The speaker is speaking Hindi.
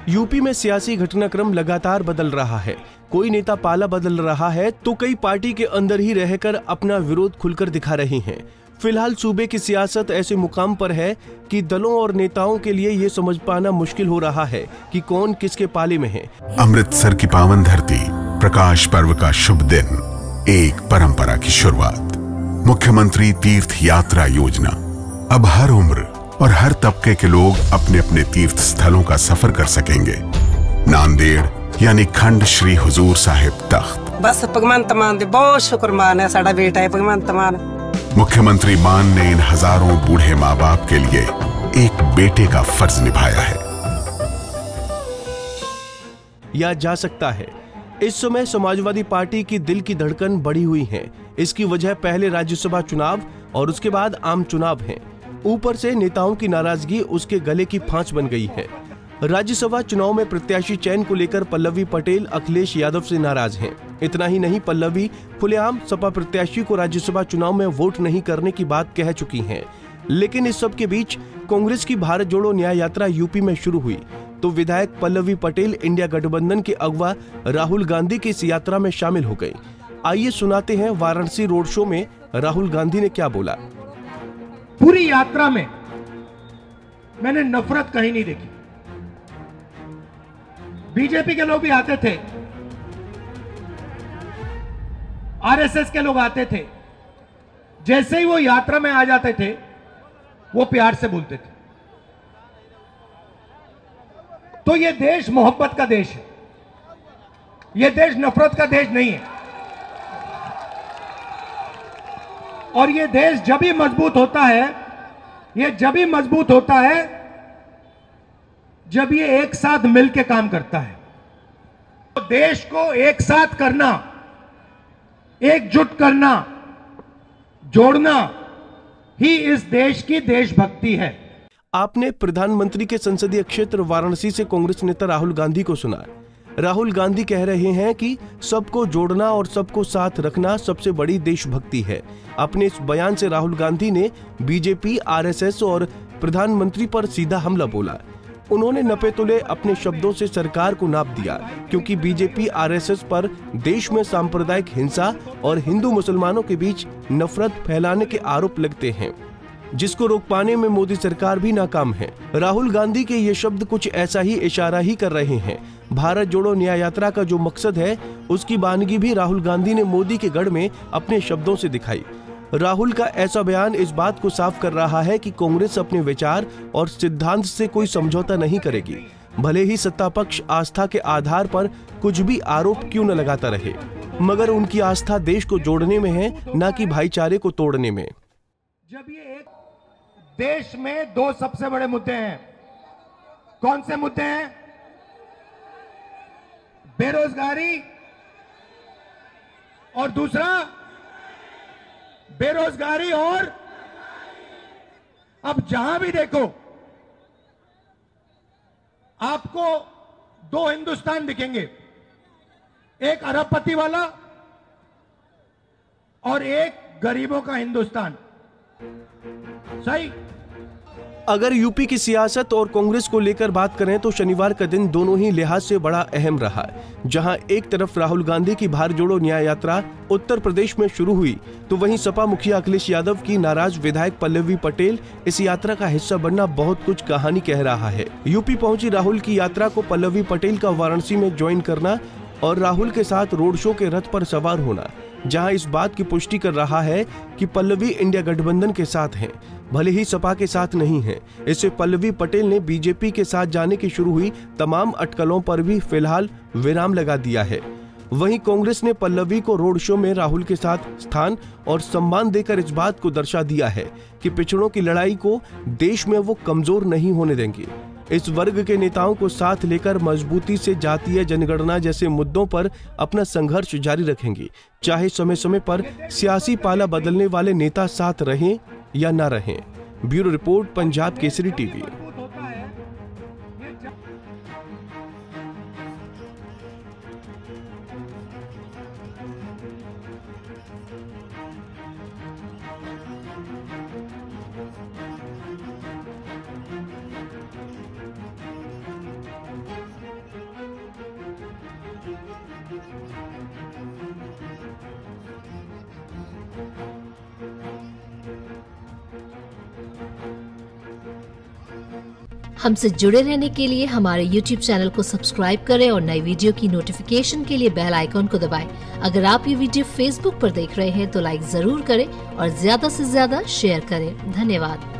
यूपी में सियासी घटनाक्रम लगातार बदल रहा है। कोई नेता पाला बदल रहा है तो कई पार्टी के अंदर ही रहकर अपना विरोध खुलकर दिखा रहे हैं। फिलहाल सूबे की सियासत ऐसे मुकाम पर है कि दलों और नेताओं के लिए ये समझ पाना मुश्किल हो रहा है कि कौन किसके पाले में है। अमृतसर की पावन धरती, प्रकाश पर्व का शुभ दिन, एक परंपरा की शुरुआत। मुख्यमंत्री तीर्थ यात्रा योजना। अब हर उम्र और हर तबके के लोग अपने अपने तीर्थ स्थलों का सफर कर सकेंगे। नांदेड़ यानी खंड श्री हुजूर साहिब तख्त। बस भगवंत मान दे बहुत शुक्रमान है, साडा बेटा है भगवंत मान। मुख्यमंत्री मान ने इन हजारों बूढ़े माँ बाप के लिए एक बेटे का फर्ज निभाया है। या जा सकता है। इस समय समाजवादी पार्टी की दिल की धड़कन बढ़ी हुई है। इसकी वजह पहले राज्यसभा चुनाव और उसके बाद आम चुनाव है। ऊपर से नेताओं की नाराजगी उसके गले की फांस बन गई है। राज्यसभा चुनाव में प्रत्याशी चयन को लेकर पल्लवी पटेल अखिलेश यादव से नाराज हैं। इतना ही नहीं, पल्लवी खुलेआम सपा प्रत्याशी को राज्यसभा चुनाव में वोट नहीं करने की बात कह चुकी हैं। लेकिन इस सब के बीच कांग्रेस की भारत जोड़ो न्याय यात्रा यूपी में शुरू हुई तो विधायक पल्लवी पटेल इंडिया गठबंधन के अगवा राहुल गांधी की इस यात्रा में शामिल हो गयी। आइए सुनाते हैं वाराणसी रोड शो में राहुल गांधी ने क्या बोला। पूरी यात्रा में मैंने नफरत कहीं नहीं देखी। बीजेपी के लोग भी आते थे, आरएसएस के लोग आते थे। जैसे ही वो यात्रा में आ जाते थे वो प्यार से बोलते थे। तो ये देश मोहब्बत का देश है, ये देश नफरत का देश नहीं है। और ये देश जब भी मजबूत होता है, ये जब भी मजबूत होता है जब ये एक साथ मिलकर काम करता है। तो देश को एक साथ करना, एकजुट करना, जोड़ना ही इस देश की देशभक्ति है। आपने प्रधानमंत्री के संसदीय क्षेत्र वाराणसी से कांग्रेस नेता राहुल गांधी को सुना। राहुल गांधी कह रहे हैं कि सबको जोड़ना और सबको साथ रखना सबसे बड़ी देशभक्ति है। अपने इस बयान से राहुल गांधी ने बीजेपी, आरएसएस और प्रधानमंत्री पर सीधा हमला बोला। उन्होंने नपे तुले अपने शब्दों से सरकार को नाप दिया, क्योंकि बीजेपी, आरएसएस पर देश में सांप्रदायिक हिंसा और हिंदू मुसलमानों के बीच नफरत फैलाने के आरोप लगते हैं, जिसको रोक पाने में मोदी सरकार भी नाकाम है। राहुल गांधी के ये शब्द कुछ ऐसा ही इशारा ही कर रहे हैं। भारत जोड़ो न्याय यात्रा का जो मकसद है उसकी बानगी भी राहुल गांधी ने मोदी के गढ़ में अपने शब्दों से दिखाई। राहुल का ऐसा बयान इस बात को साफ कर रहा है कि कांग्रेस अपने विचार और सिद्धांत से कोई समझौता नहीं करेगी, भले ही सत्ता पक्ष आस्था के आधार पर कुछ भी आरोप क्यों न लगाता रहे, मगर उनकी आस्था देश को जोड़ने में है, न कि भाईचारे को तोड़ने में। जब ये एक देश में दो सबसे बड़े मुद्दे हैं, कौन से मुद्दे हैं? बेरोजगारी और दूसरा बेरोजगारी। और अब जहां भी देखो आपको दो हिंदुस्तान दिखेंगे, एक अरबपति वाला और एक गरीबों का हिंदुस्तान। सही। अगर यूपी की सियासत और कांग्रेस को लेकर बात करें तो शनिवार का दिन दोनों ही लिहाज से बड़ा अहम रहा। जहां एक तरफ राहुल गांधी की भारत जोड़ो न्याय यात्रा उत्तर प्रदेश में शुरू हुई तो वहीं सपा मुखिया अखिलेश यादव की नाराज विधायक पल्लवी पटेल इस यात्रा का हिस्सा बनना बहुत कुछ कहानी कह रहा है। यूपी पहुंची राहुल की यात्रा को पल्लवी पटेल का वाराणसी में ज्वाइन करना और राहुल के साथ रोड शो के रथ पर सवार होना, जहां इस बात की पुष्टि कर रहा है कि पल्लवी इंडिया गठबंधन के साथ हैं, भले ही सपा के साथ नहीं है। इससे पल्लवी पटेल ने बीजेपी के साथ जाने की शुरू हुई तमाम अटकलों पर भी फिलहाल विराम लगा दिया है। वहीं कांग्रेस ने पल्लवी को रोड शो में राहुल के साथ स्थान और सम्मान देकर इस बात को दर्शा दिया है कि पिछड़ों की लड़ाई को देश में वो कमजोर नहीं होने देंगे। इस वर्ग के नेताओं को साथ लेकर मजबूती से जातीय जनगणना जैसे मुद्दों पर अपना संघर्ष जारी रखेंगे, चाहे समय समय पर सियासी पाला बदलने वाले नेता साथ रहें या न रहें। Bureau report, Punjab Kesari TV. हमसे जुड़े रहने के लिए हमारे YouTube चैनल को सब्सक्राइब करें और नई वीडियो की नोटिफिकेशन के लिए बेल आइकॉन को दबाएं। अगर आप ये वीडियो Facebook पर देख रहे हैं तो लाइक जरूर करें और ज्यादा से ज्यादा शेयर करें। धन्यवाद।